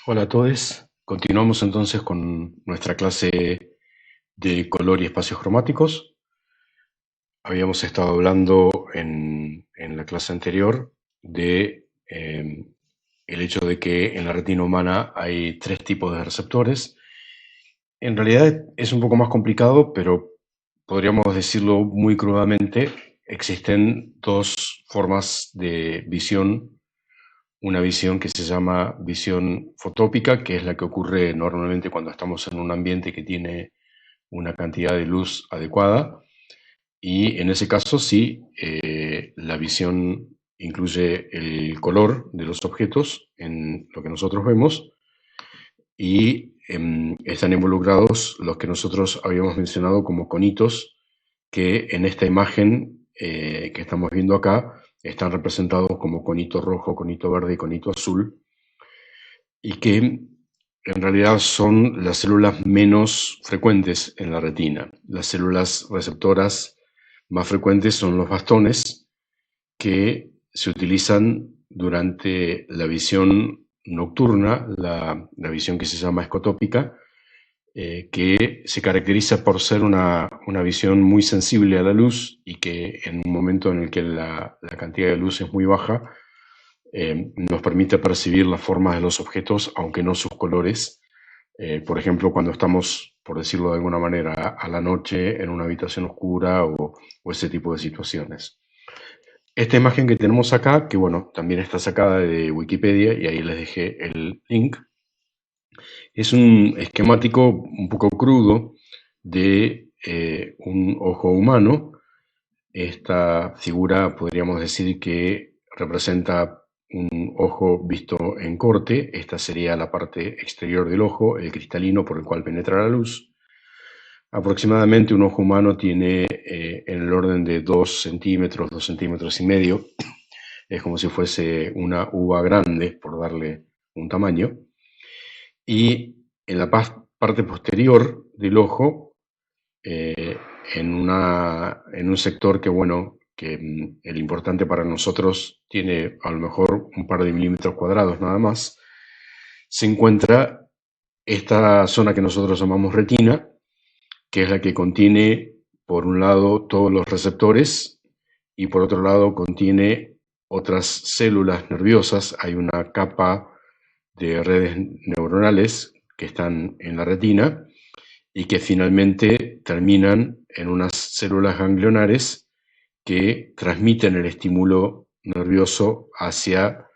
Hola a todos. Continuamos entonces con nuestra clase de color y espacios cromáticos. Habíamos estado hablando en la clase anterior de el hecho de que en la retina humana hay tres tipos de receptores. En realidad es un poco más complicado, pero podríamos decirlo muy crudamente. Existen dos formas de visión. Una visión que se llama visión fotópica, que es la que ocurre normalmente cuando estamos en un ambiente que tiene una cantidad de luz adecuada. Y en ese caso sí, la visión incluye el color de los objetos en lo que nosotros vemos y están involucrados los que nosotros habíamos mencionado como conitos, que en esta imagen que estamos viendo acá están representados como conito rojo, conito verde y conito azul, y que en realidad son las células menos frecuentes en la retina. Las células receptoras más frecuentes son los bastones, que se utilizan durante la visión nocturna, la visión que se llama escotópica, que se caracteriza por ser una visión muy sensible a la luz y que en un momento en el que la cantidad de luz es muy baja, nos permite percibir las formas de los objetos, aunque no sus colores. Por ejemplo, cuando estamos, por decirlo de alguna manera, a la noche en una habitación oscura o ese tipo de situaciones. Esta imagen que tenemos acá, que bueno, también está sacada de Wikipedia y ahí les dejé el link, es un esquemático un poco crudo de un ojo humano. Esta figura podríamos decir que representa un ojo visto en corte. Esta sería la parte exterior del ojo, el cristalino por el cual penetra la luz. Aproximadamente un ojo humano tiene en el orden de 2 centímetros, 2 centímetros y medio. Es como si fuese una uva grande, por darle un tamaño. Y en la parte posterior del ojo, eh, en un sector que, bueno, que el importante para nosotros tiene a lo mejor un par de milímetros cuadrados nada más, se encuentra esta zona que nosotros llamamos retina, que es la que contiene, por un lado, todos los receptores y por otro lado contiene otras células nerviosas. Hay una capa de redes neuronales que están en la retina y que finalmente terminan en unas células ganglionares que transmiten el estímulo nervioso hacia,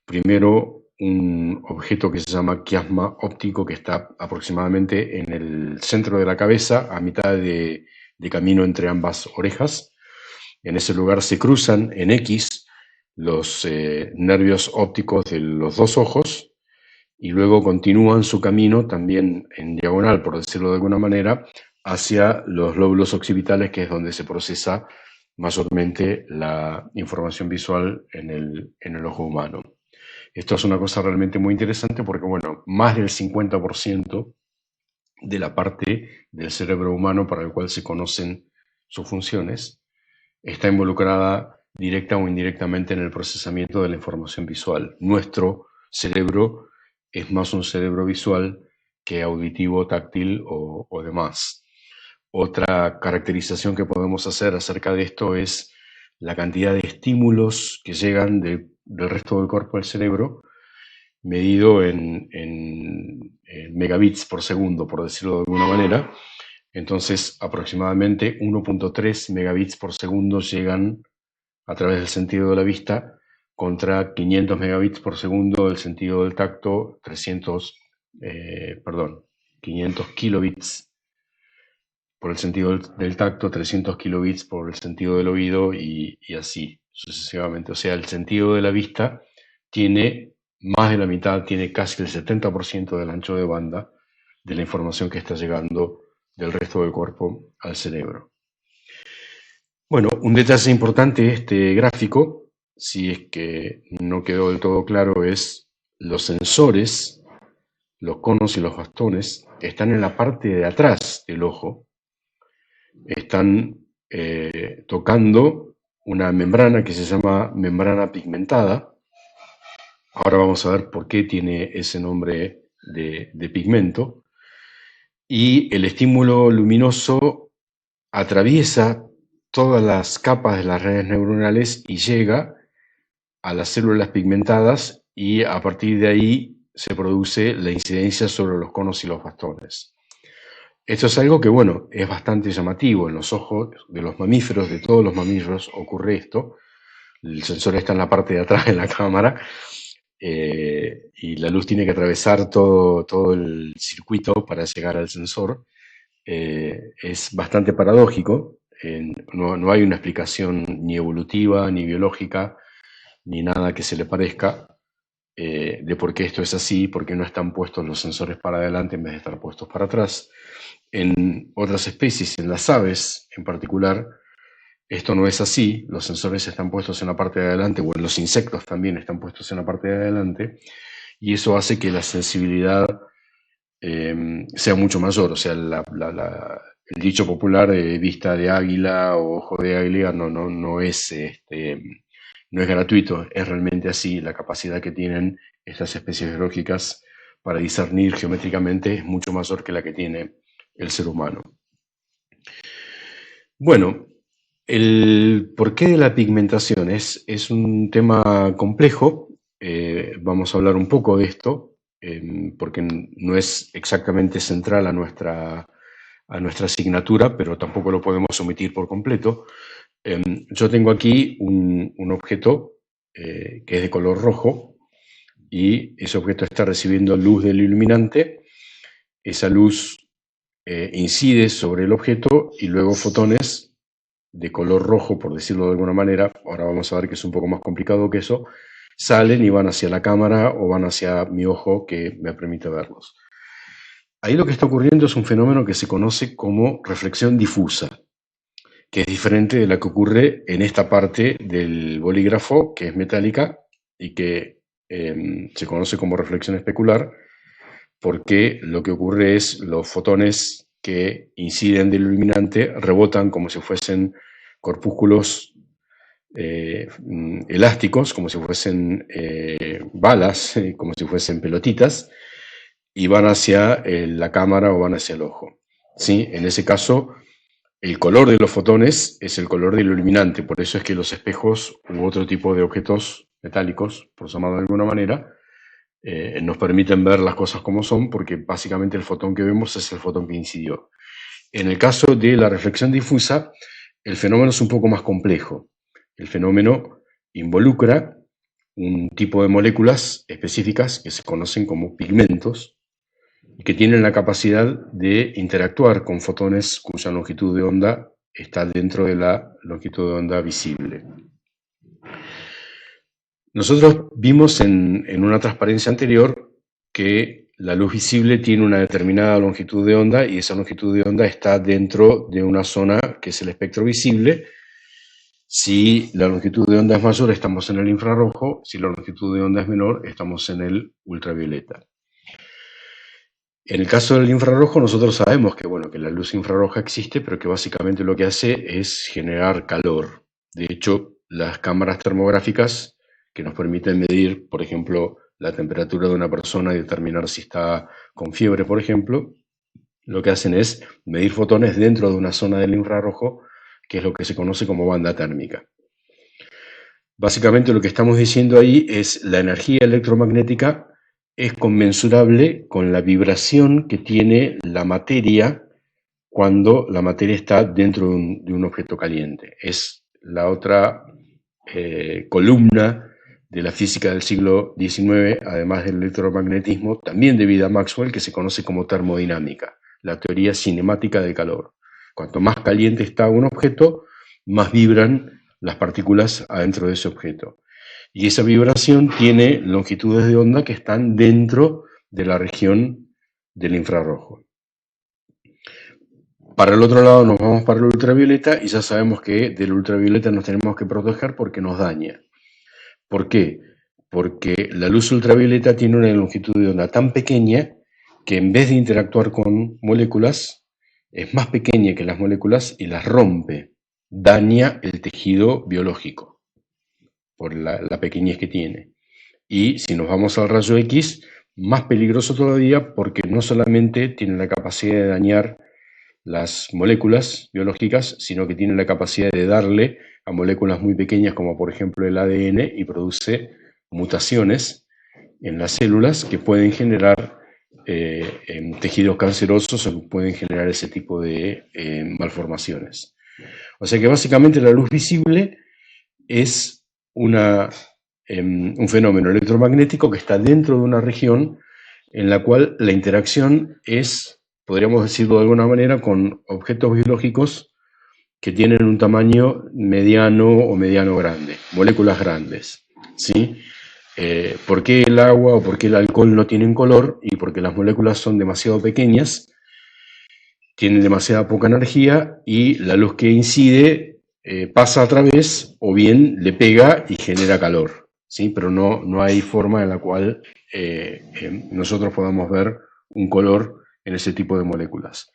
primero, un objeto que se llama quiasma óptico, que está aproximadamente en el centro de la cabeza, a mitad de camino entre ambas orejas. En ese lugar se cruzan en X los nervios ópticos de los dos ojos y luego continúan su camino también en diagonal, por decirlo de alguna manera, hacia los lóbulos occipitales, que es donde se procesa mayormente la información visual en el ojo humano. Esto es una cosa realmente muy interesante porque, bueno, más del 50% de la parte del cerebro humano para el cual se conocen sus funciones está involucrada directa o indirectamente en el procesamiento de la información visual. Nuestro cerebro es más un cerebro visual que auditivo, táctil o demás. Otra caracterización que podemos hacer acerca de esto es la cantidad de estímulos que llegan del resto del cuerpo al cerebro, medido en megabits por segundo, por decirlo de alguna manera. Entonces, aproximadamente 1.3 megabits por segundo llegan a través del sentido de la vista, contra 500 megabits por segundo del sentido del tacto, 500 kilobits por el sentido del tacto, 300 kilobits por el sentido del oído y así sucesivamente. O sea, el sentido de la vista tiene más de la mitad, tiene casi el 70% del ancho de banda de la información que está llegando del resto del cuerpo al cerebro. Bueno, un detalle importante de este gráfico, si es que no quedó del todo claro, es los sensores, los conos y los bastones, están en la parte de atrás del ojo, están tocando una membrana que se llama membrana pigmentada, Ahora vamos a ver por qué tiene ese nombre de pigmento. Y el estímulo luminoso atraviesa todas las capas de las redes neuronales y llega a las células pigmentadas, y a partir de ahí se produce la incidencia sobre los conos y los bastones. Esto es algo que, bueno, es bastante llamativo. En los ojos de los mamíferos, de todos los mamíferos, ocurre esto. El sensor está en la parte de atrás de la cámara, y la luz tiene que atravesar todo el circuito para llegar al sensor. Es bastante paradójico. No hay una explicación ni evolutiva, ni biológica, ni nada que se le parezca, de por qué esto es así, por qué no están puestos los sensores para adelante en vez de estar puestos para atrás. En otras especies, en las aves en particular, esto no es así. Los sensores están puestos en la parte de adelante, o en los insectos también están puestos en la parte de adelante, y eso hace que la sensibilidad sea mucho mayor. O sea, el dicho popular de vista de águila o ojo de águila no es, no es gratuito, es realmente así. La capacidad que tienen estas especies biológicas para discernir geométricamente es mucho mayor que la que tiene el ser humano. Bueno, el porqué de la pigmentación es un tema complejo. Vamos a hablar un poco de esto, porque no es exactamente central a nuestra asignatura, pero tampoco lo podemos omitir por completo. Yo tengo aquí un objeto que es de color rojo, y ese objeto está recibiendo luz del iluminante. Esa luz incide sobre el objeto, y luego fotones de color rojo, por decirlo de alguna manera, ahora vamos a ver que es un poco más complicado que eso, salen y van hacia la cámara o van hacia mi ojo, que me permite verlos. Ahí lo que está ocurriendo es un fenómeno que se conoce como reflexión difusa, que es diferente de la que ocurre en esta parte del bolígrafo, que es metálica y que se conoce como reflexión especular, porque lo que ocurre es los fotones que inciden del iluminante rebotan como si fuesen corpúsculos elásticos, como si fuesen balas, como si fuesen pelotitas, y van hacia la cámara o van hacia el ojo. ¿Sí? En ese caso, el color de los fotones es el color del iluminante. Por eso es que los espejos u otro tipo de objetos metálicos, por llamarlo de alguna manera, nos permiten ver las cosas como son, porque básicamente el fotón que vemos es el fotón que incidió. En el caso de la reflexión difusa, el fenómeno es un poco más complejo. El fenómeno involucra un tipo de moléculas específicas que se conocen como pigmentos, y que tienen la capacidad de interactuar con fotones cuya longitud de onda está dentro de la longitud de onda visible. Nosotros vimos en una transparencia anterior que la luz visible tiene una determinada longitud de onda, y esa longitud de onda está dentro de una zona que es el espectro visible. Si la longitud de onda es mayor, estamos en el infrarrojo. Si la longitud de onda es menor, estamos en el ultravioleta. En el caso del infrarrojo, nosotros sabemos que, bueno, que la luz infrarroja existe, pero que básicamente lo que hace es generar calor. De hecho, las cámaras termográficas que nos permiten medir, por ejemplo, la temperatura de una persona y determinar si está con fiebre, por ejemplo, lo que hacen es medir fotones dentro de una zona del infrarrojo, que es lo que se conoce como banda térmica. Básicamente lo que estamos diciendo ahí es la energía electromagnética es conmensurable con la vibración que tiene la materia cuando la materia está dentro de un objeto caliente. Es la otra columna de la física del siglo XIX, además del electromagnetismo, también debida a Maxwell, que se conoce como termodinámica, la teoría cinemática del calor. Cuanto más caliente está un objeto, más vibran las partículas adentro de ese objeto. Y esa vibración tiene longitudes de onda que están dentro de la región del infrarrojo. Para el otro lado nos vamos para el ultravioleta, y ya sabemos que del ultravioleta nos tenemos que proteger porque nos daña. ¿Por qué? Porque la luz ultravioleta tiene una longitud de onda tan pequeña que, en vez de interactuar con moléculas, es más pequeña que las moléculas y las rompe, daña el tejido biológico por la pequeñez que tiene. Y si nos vamos al rayo X, más peligroso todavía porque no solamente tiene la capacidad de dañar las moléculas biológicas, sino que tiene la capacidad de darle a moléculas muy pequeñas como por ejemplo el ADN y produce mutaciones en las células que pueden generar en tejidos cancerosos o pueden generar ese tipo de malformaciones. O sea que básicamente la luz visible es un fenómeno electromagnético que está dentro de una región en la cual la interacción es, podríamos decirlo de alguna manera, con objetos biológicos que tienen un tamaño mediano o mediano grande, moléculas grandes, ¿sí? ¿Por qué el agua o por qué el alcohol no tienen color? Y porque las moléculas son demasiado pequeñas, tienen demasiada poca energía y la luz que incide pasa a través o bien le pega y genera calor, ¿sí? Pero no hay forma en la cual nosotros podamos ver un color en ese tipo de moléculas.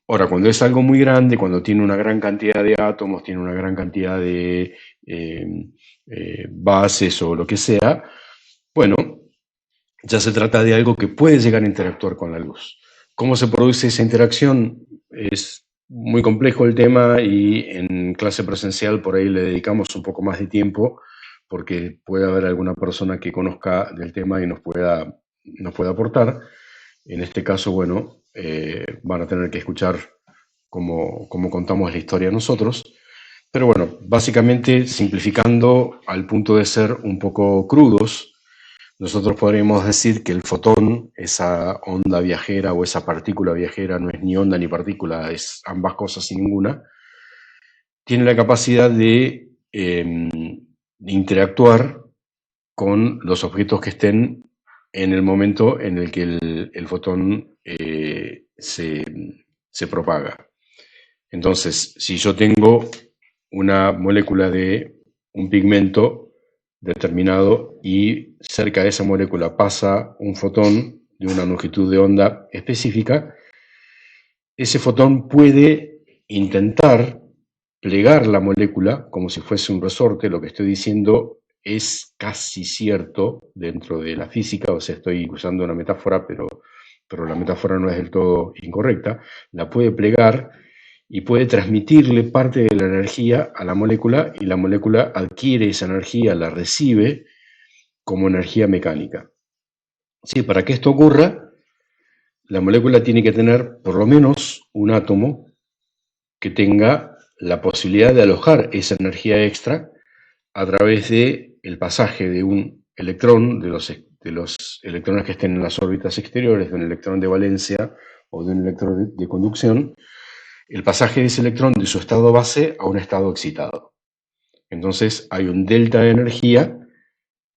Ahora, cuando es algo muy grande, cuando tiene una gran cantidad de átomos, tiene una gran cantidad de bases o lo que sea, bueno, ya se trata de algo que puede llegar a interactuar con la luz. ¿Cómo se produce esa interacción? Es muy complejo el tema y en clase presencial por ahí le dedicamos un poco más de tiempo porque puede haber alguna persona que conozca del tema y nos pueda aportar. En este caso, bueno, van a tener que escuchar cómo contamos la historia nosotros. Pero bueno, básicamente simplificando al punto de ser un poco crudos, nosotros podríamos decir que el fotón, esa onda viajera o esa partícula viajera, no es ni onda ni partícula, es ambas cosas y ninguna, tiene la capacidad de interactuar con los objetos que estén en el momento en el que el fotón se propaga. Entonces, si yo tengo una molécula de un pigmento determinado y cerca de esa molécula pasa un fotón de una longitud de onda específica, ese fotón puede intentar plegar la molécula como si fuese un resorte. Lo que estoy diciendo es casi cierto dentro de la física, o sea, estoy usando una metáfora, pero la metáfora no es del todo incorrecta. La puede plegar y puede transmitirle parte de la energía a la molécula y la molécula adquiere esa energía, la recibe como energía mecánica. Sí, para que esto ocurra, la molécula tiene que tener por lo menos un átomo que tenga la posibilidad de alojar esa energía extra a través de el pasaje de un electrón, de los electrones que estén en las órbitas exteriores, de un electrón de valencia o de un electrón de conducción, el pasaje de ese electrón de su estado base a un estado excitado. Entonces hay un delta de energía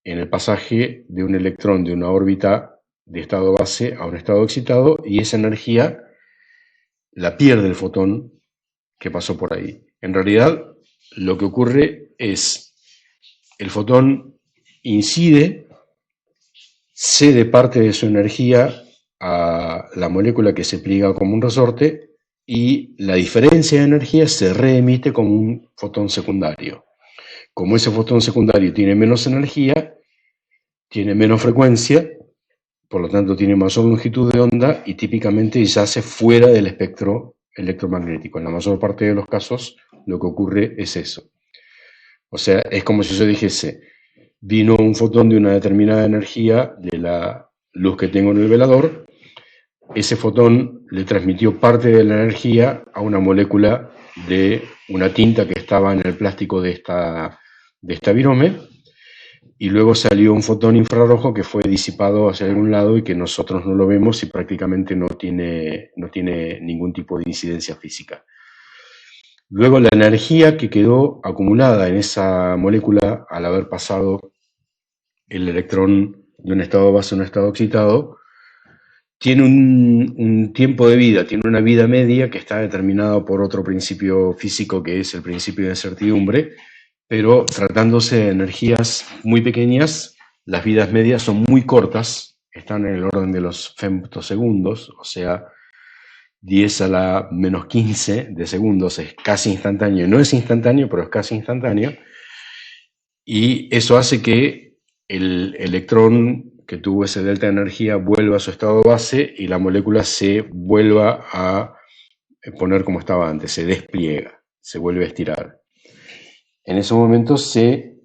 en el pasaje de un electrón de una órbita de estado base a un estado excitado y esa energía la pierde el fotón que pasó por ahí. En realidad, lo que ocurre es el fotón incide, cede parte de su energía a la molécula que se pliega como un resorte y la diferencia de energía se reemite como un fotón secundario. Como ese fotón secundario tiene menos energía, tiene menos frecuencia, por lo tanto tiene mayor longitud de onda y típicamente yace fuera del espectro electromagnético. En la mayor parte de los casos lo que ocurre es eso. O sea, es como si yo dijese, vino un fotón de una determinada energía de la luz que tengo en el velador, ese fotón le transmitió parte de la energía a una molécula de una tinta que estaba en el plástico de esta virome, y luego salió un fotón infrarrojo que fue disipado hacia algún lado y que nosotros no lo vemos y prácticamente no tiene ningún tipo de incidencia física. Luego la energía que quedó acumulada en esa molécula al haber pasado el electrón de un estado base a un estado excitado, tiene un tiempo de vida, tiene una vida media que está determinado por otro principio físico que es el principio de incertidumbre, pero tratándose de energías muy pequeñas, las vidas medias son muy cortas, están en el orden de los femtosegundos, o sea, 10 a la menos 15 de segundos, es casi instantáneo. No es instantáneo, pero es casi instantáneo. Y eso hace que el electrón que tuvo ese delta de energía vuelve a su estado base y la molécula se vuelva a poner como estaba antes, se despliega, se vuelve a estirar. En ese momento se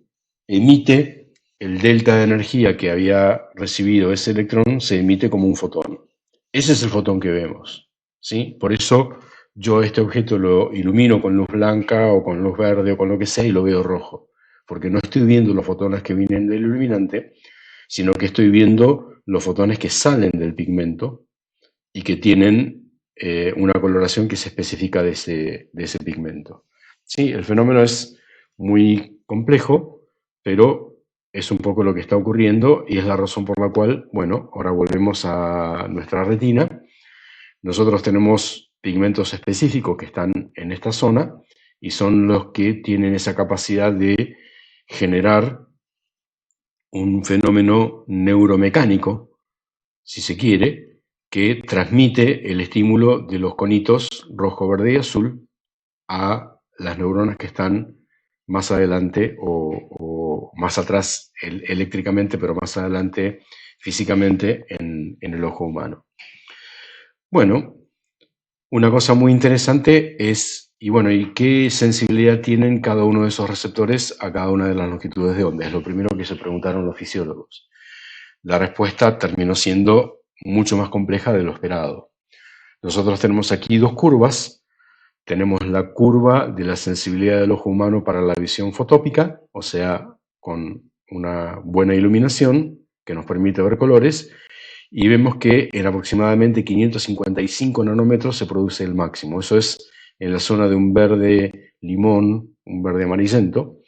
emite el delta de energía que había recibido ese electrón, se emite como un fotón. Ese es el fotón que vemos, ¿sí? Por eso yo este objeto lo ilumino con luz blanca o con luz verde o con lo que sea y lo veo rojo, porque no estoy viendo los fotones que vienen del iluminante, sino que estoy viendo los fotones que salen del pigmento y que tienen una coloración que se especifica de ese pigmento. Sí, el fenómeno es muy complejo, pero es un poco lo que está ocurriendo y es la razón por la cual, bueno, ahora volvemos a nuestra retina. Nosotros tenemos pigmentos específicos que están en esta zona y son los que tienen esa capacidad de generar un fenómeno neuromecánico, si se quiere, que transmite el estímulo de los conitos rojo, verde y azul a las neuronas que están más adelante o más atrás eléctricamente, pero más adelante físicamente en el ojo humano. Bueno, una cosa muy interesante es, y bueno, ¿y qué sensibilidad tienen cada uno de esos receptores a cada una de las longitudes de onda? Es lo primero que se preguntaron los fisiólogos. La respuesta terminó siendo mucho más compleja de lo esperado. Nosotros tenemos aquí dos curvas. Tenemos la curva de la sensibilidad del ojo humano para la visión fotópica, o sea, con una buena iluminación que nos permite ver colores, y vemos que en aproximadamente 555 nanómetros se produce el máximo. Eso es en la zona de un verde limón, un verde amarillento.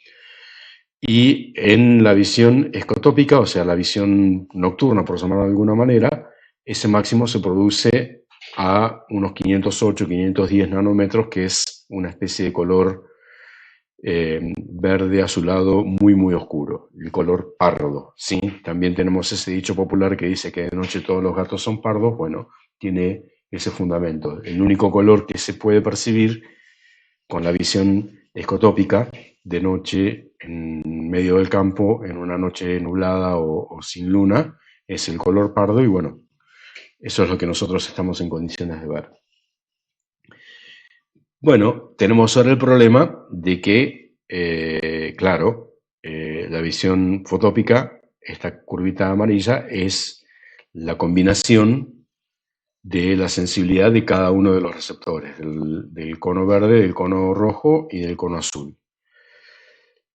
Y en la visión escotópica, o sea, la visión nocturna, por llamarlo de alguna manera, ese máximo se produce a unos 508, 510 nanómetros, que es una especie de color verde azulado muy, muy oscuro, el color pardo, ¿sí? También tenemos ese dicho popular que dice que de noche todos los gatos son pardos. Bueno, tiene ese fundamento. El único color que se puede percibir con la visión escotópica de noche en medio del campo, en una noche nublada o sin luna, es el color pardo y bueno, eso es lo que nosotros estamos en condiciones de ver. Bueno, tenemos ahora el problema de que, claro, la visión fotópica, esta curvita amarilla, es la combinación de la sensibilidad de cada uno de los receptores, del cono verde, del cono rojo y del cono azul.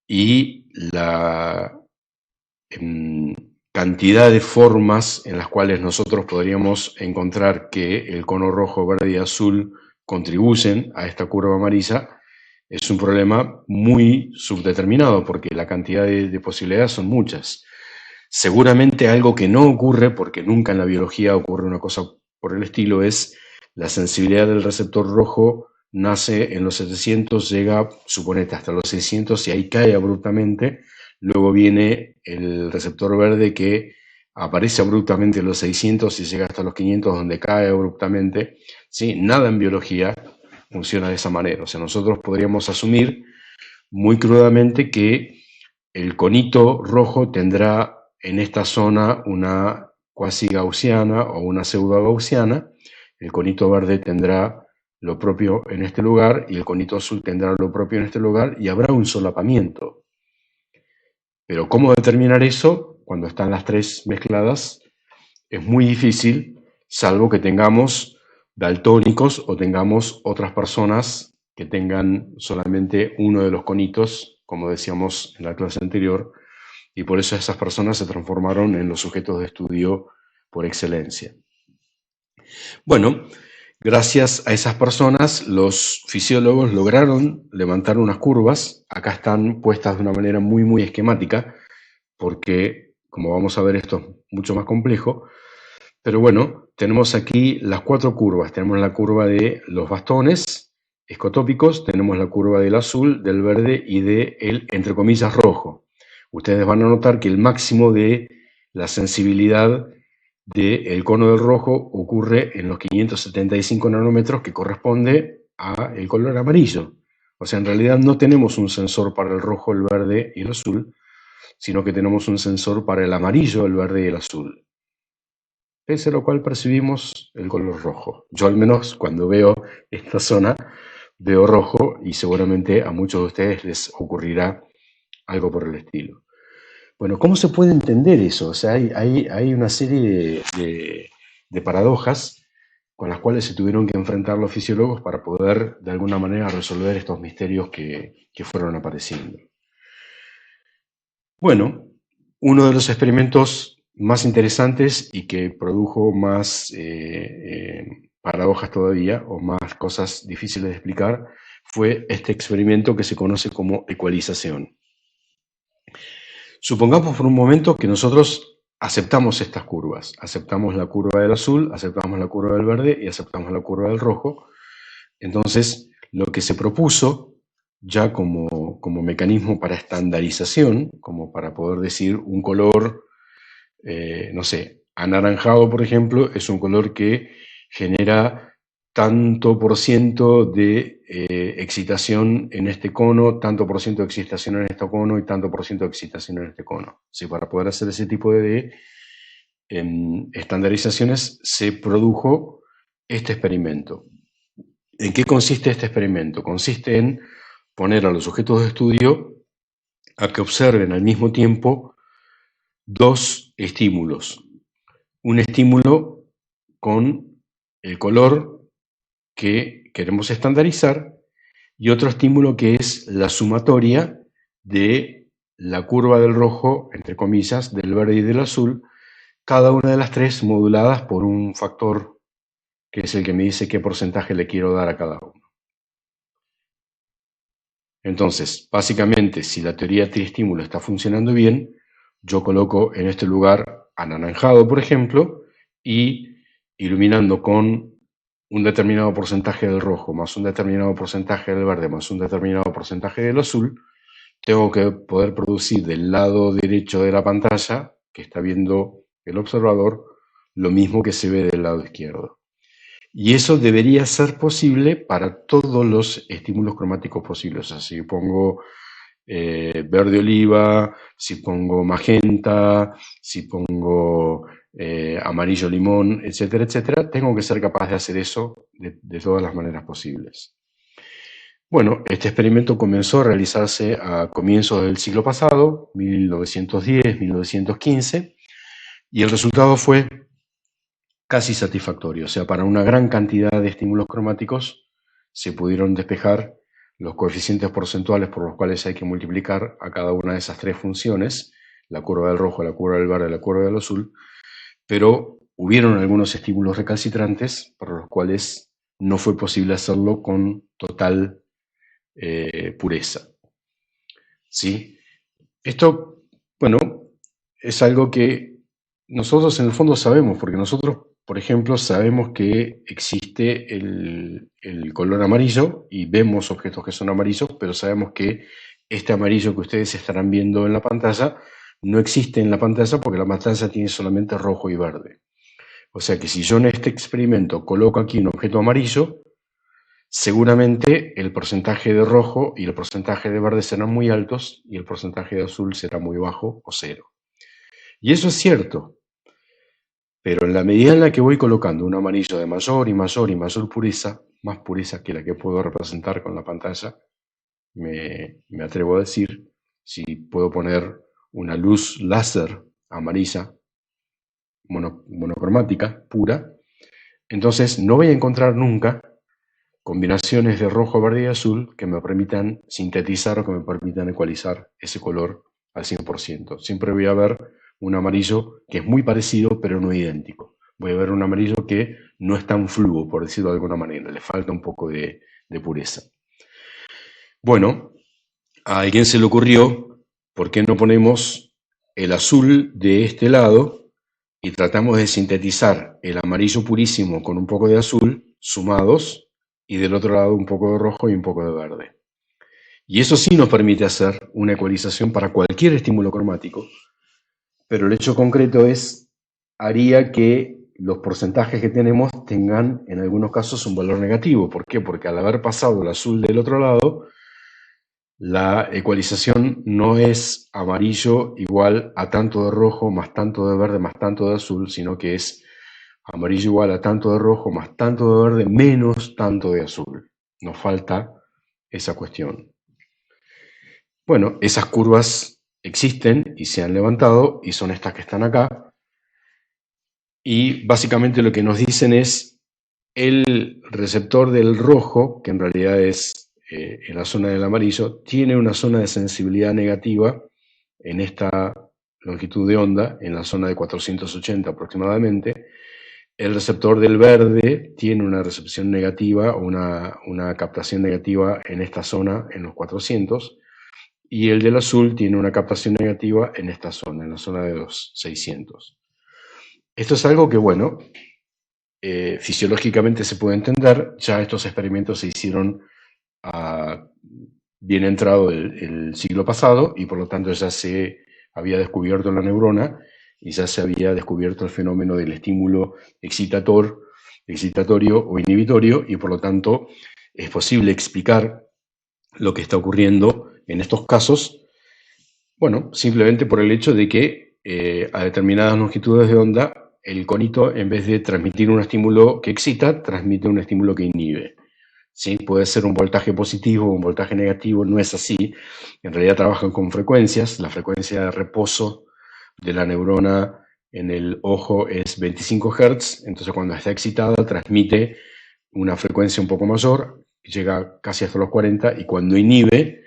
Y la cantidad de formas en las cuales nosotros podríamos encontrar que el cono rojo, verde y azul contribuyen a esta curva amarilla es un problema muy subdeterminado porque la cantidad de posibilidades son muchas. Seguramente algo que no ocurre, porque nunca en la biología ocurre una cosa por el estilo, es la sensibilidad del receptor rojo nace en los 700, llega, suponete, hasta los 600 y ahí cae abruptamente. Luego viene el receptor verde que aparece abruptamente en los 600 y llega hasta los 500, donde cae abruptamente. ¿Sí? Nada en biología funciona de esa manera. O sea, nosotros podríamos asumir muy crudamente que el conito rojo tendrá en esta zona una cuasi gaussiana o una pseudo gaussiana, el conito verde tendrá lo propio en este lugar y el conito azul tendrá lo propio en este lugar y habrá un solapamiento. Pero ¿cómo determinar eso cuando están las tres mezcladas? Es muy difícil, salvo que tengamos daltónicos o tengamos otras personas que tengan solamente uno de los conitos, como decíamos en la clase anterior, y por eso esas personas se transformaron en los sujetos de estudio por excelencia. Bueno, gracias a esas personas, los fisiólogos lograron levantar unas curvas. Acá están puestas de una manera muy, muy esquemática, porque, como vamos a ver, esto es mucho más complejo. Pero bueno, tenemos aquí las cuatro curvas. Tenemos la curva de los bastones escotópicos, tenemos la curva del azul, del verde y del, entre comillas, rojo. Ustedes van a notar que el máximo de la sensibilidad del cono del rojo ocurre en los 575 nanómetros, que corresponde al color amarillo. O sea, en realidad no tenemos un sensor para el rojo, el verde y el azul, sino que tenemos un sensor para el amarillo, el verde y el azul. Pese a lo cual percibimos el color rojo. Yo al menos cuando veo esta zona veo rojo y seguramente a muchos de ustedes les ocurrirá algo por el estilo. Bueno, ¿cómo se puede entender eso? O sea, hay una serie de paradojas con las cuales se tuvieron que enfrentar los fisiólogos para poder, de alguna manera, resolver estos misterios que fueron apareciendo. Bueno, uno de los experimentos más interesantes y que produjo más paradojas todavía, o más cosas difíciles de explicar, fue este experimento que se conoce como ecualización. Supongamos por un momento que nosotros aceptamos estas curvas. Aceptamos la curva del azul, aceptamos la curva del verde y aceptamos la curva del rojo. Entonces, lo que se propuso ya como mecanismo para estandarización, como para poder decir un color, no sé, anaranjado, por ejemplo, es un color que genera tanto por ciento de excitación en este cono, tanto por ciento de excitación en este cono y tanto por ciento de excitación en este cono. Sí, para poder hacer ese tipo de estandarizaciones se produjo este experimento. ¿En qué consiste este experimento? Consiste en poner a los sujetos de estudio a que observen al mismo tiempo dos estímulos. Un estímulo con el color que queremos estandarizar y otro estímulo que es la sumatoria de la curva del rojo, entre comillas, del verde y del azul, cada una de las tres moduladas por un factor que es el que me dice qué porcentaje le quiero dar a cada uno. Entonces, básicamente, si la teoría triestímulo está funcionando bien, yo coloco en este lugar anaranjado, por ejemplo, y iluminando con un determinado porcentaje del rojo, más un determinado porcentaje del verde, más un determinado porcentaje del azul, tengo que poder producir del lado derecho de la pantalla, que está viendo el observador, lo mismo que se ve del lado izquierdo. Y eso debería ser posible para todos los estímulos cromáticos posibles. O sea, si pongo verde oliva, si pongo magenta, si pongo amarillo limón, etcétera, etcétera, tengo que ser capaz de hacer eso de todas las maneras posibles. Bueno, este experimento comenzó a realizarse a comienzos del siglo pasado, 1910, 1915, y el resultado fue casi satisfactorio. O sea, para una gran cantidad de estímulos cromáticos se pudieron despejar los coeficientes porcentuales por los cuales hay que multiplicar a cada una de esas tres funciones, la curva del rojo, la curva del verde y la curva del azul, pero hubieron algunos estímulos recalcitrantes para los cuales no fue posible hacerlo con total pureza. ¿Sí? Esto, bueno, es algo que nosotros en el fondo sabemos, porque nosotros, por ejemplo, sabemos que existe el color amarillo y vemos objetos que son amarillos, pero sabemos que este amarillo que ustedes estarán viendo en la pantalla no existe en la pantalla porque la pantalla tiene solamente rojo y verde. O sea que si yo en este experimento coloco aquí un objeto amarillo, seguramente el porcentaje de rojo y el porcentaje de verde serán muy altos y el porcentaje de azul será muy bajo o cero. Y eso es cierto, pero en la medida en la que voy colocando un amarillo de mayor y mayor y mayor pureza, más pureza que la que puedo representar con la pantalla, me atrevo a decir, si puedo poner una luz láser amarilla, monocromática, pura, entonces no voy a encontrar nunca combinaciones de rojo, verde y azul que me permitan sintetizar o que me permitan ecualizar ese color al 100%. Siempre voy a ver un amarillo que es muy parecido pero no idéntico. Voy a ver un amarillo que no es tan fluo, por decirlo de alguna manera, le falta un poco de pureza. Bueno, a alguien se le ocurrió, ¿por qué no ponemos el azul de este lado y tratamos de sintetizar el amarillo purísimo con un poco de azul sumados y del otro lado un poco de rojo y un poco de verde? Y eso sí nos permite hacer una ecualización para cualquier estímulo cromático, pero el hecho concreto haría que los porcentajes que tenemos tengan en algunos casos un valor negativo. ¿Por qué? Porque al haber pasado el azul del otro lado, la ecualización no es amarillo igual a tanto de rojo más tanto de verde más tanto de azul, sino que es amarillo igual a tanto de rojo más tanto de verde menos tanto de azul. Nos falta esa cuestión. Bueno, esas curvas existen y se han levantado y son estas que están acá. Y básicamente lo que nos dicen es el receptor del rojo, que en realidad es en la zona del amarillo, tiene una zona de sensibilidad negativa en esta longitud de onda, en la zona de 480 aproximadamente. El receptor del verde tiene una recepción negativa o una captación negativa en esta zona, en los 400, y el del azul tiene una captación negativa en esta zona, en la zona de los 600. Esto es algo que, bueno, fisiológicamente se puede entender. Ya estos experimentos se hicieron bien entrado el siglo pasado y por lo tanto ya se había descubierto la neurona y ya se había descubierto el fenómeno del estímulo excitatorio o inhibitorio, y por lo tanto es posible explicar lo que está ocurriendo en estos casos, bueno, simplemente por el hecho de que a determinadas longitudes de onda el conito, en vez de transmitir un estímulo que excita, transmite un estímulo que inhibe. ¿Sí? Puede ser un voltaje positivo o un voltaje negativo, no es así. En realidad trabajan con frecuencias. La frecuencia de reposo de la neurona en el ojo es 25 Hz, entonces cuando está excitada transmite una frecuencia un poco mayor, llega casi hasta los 40, y cuando inhibe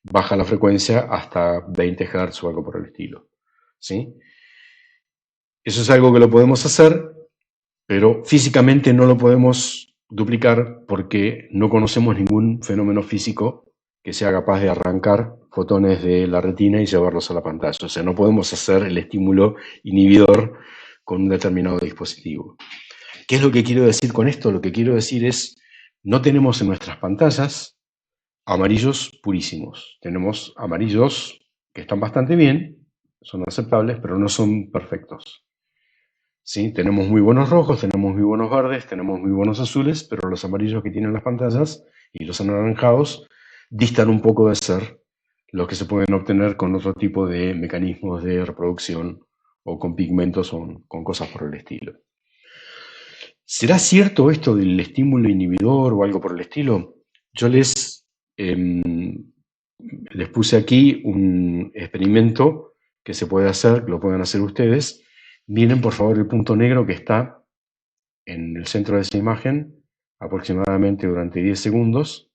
baja la frecuencia hasta 20 Hz o algo por el estilo. ¿Sí? Eso es algo que lo podemos hacer, pero físicamente no lo podemos duplicar porque no conocemos ningún fenómeno físico que sea capaz de arrancar fotones de la retina y llevarlos a la pantalla. O sea, no podemos hacer el estímulo inhibidor con un determinado dispositivo. ¿Qué es lo que quiero decir con esto? Lo que quiero decir es, no tenemos en nuestras pantallas amarillos purísimos. Tenemos amarillos que están bastante bien, son aceptables, pero no son perfectos. ¿Sí? Tenemos muy buenos rojos, tenemos muy buenos verdes, tenemos muy buenos azules, pero los amarillos que tienen las pantallas y los anaranjados distan un poco de ser los que se pueden obtener con otro tipo de mecanismos de reproducción o con pigmentos o con cosas por el estilo. ¿Será cierto esto del estímulo inhibidor o algo por el estilo? Yo les puse aquí un experimento que se puede hacer, que lo pueden hacer ustedes. Miren por favor el punto negro que está en el centro de esa imagen, aproximadamente durante 10 segundos.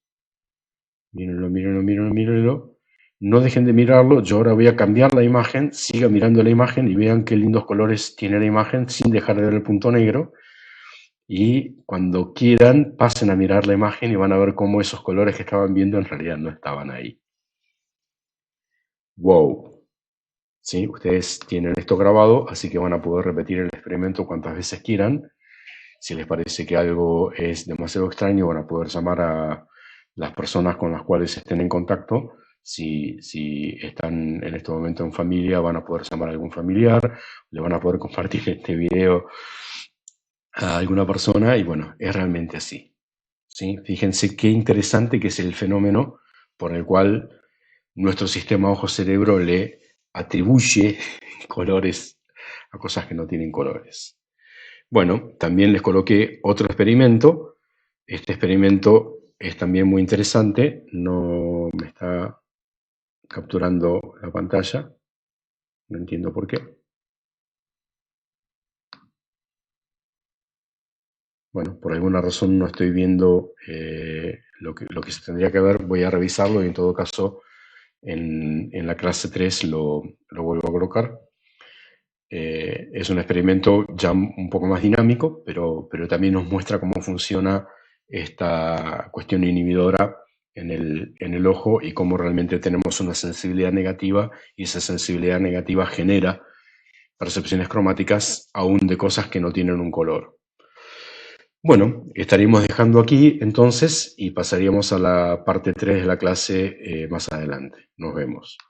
Mírenlo, mírenlo, mírenlo, mírenlo. No dejen de mirarlo. Yo ahora voy a cambiar la imagen. Sigan mirando la imagen y vean qué lindos colores tiene la imagen sin dejar de ver el punto negro. Y cuando quieran, pasen a mirar la imagen y van a ver cómo esos colores que estaban viendo en realidad no estaban ahí. ¡Wow! ¿Sí? Ustedes tienen esto grabado, así que van a poder repetir el experimento cuantas veces quieran. Si les parece que algo es demasiado extraño, van a poder llamar a las personas con las cuales estén en contacto. Si están en este momento en familia, van a poder llamar a algún familiar, le van a poder compartir este video a alguna persona, y bueno, es realmente así. ¿Sí? Fíjense qué interesante que es el fenómeno por el cual nuestro sistema ojo-cerebro le atribuye colores a cosas que no tienen colores. Bueno, también les coloqué otro experimento. Este experimento es también muy interesante. No me está capturando la pantalla. No entiendo por qué. Bueno, por alguna razón no estoy viendo lo que se tendría que ver. Voy a revisarlo y en todo caso en la clase 3 lo vuelvo a colocar. Es un experimento ya un poco más dinámico, pero también nos muestra cómo funciona esta cuestión inhibidora en el ojo y cómo realmente tenemos una sensibilidad negativa, y esa sensibilidad negativa genera percepciones cromáticas aún de cosas que no tienen un color. Bueno, estaríamos dejando aquí entonces y pasaríamos a la parte 3 de la clase más adelante. Nos vemos.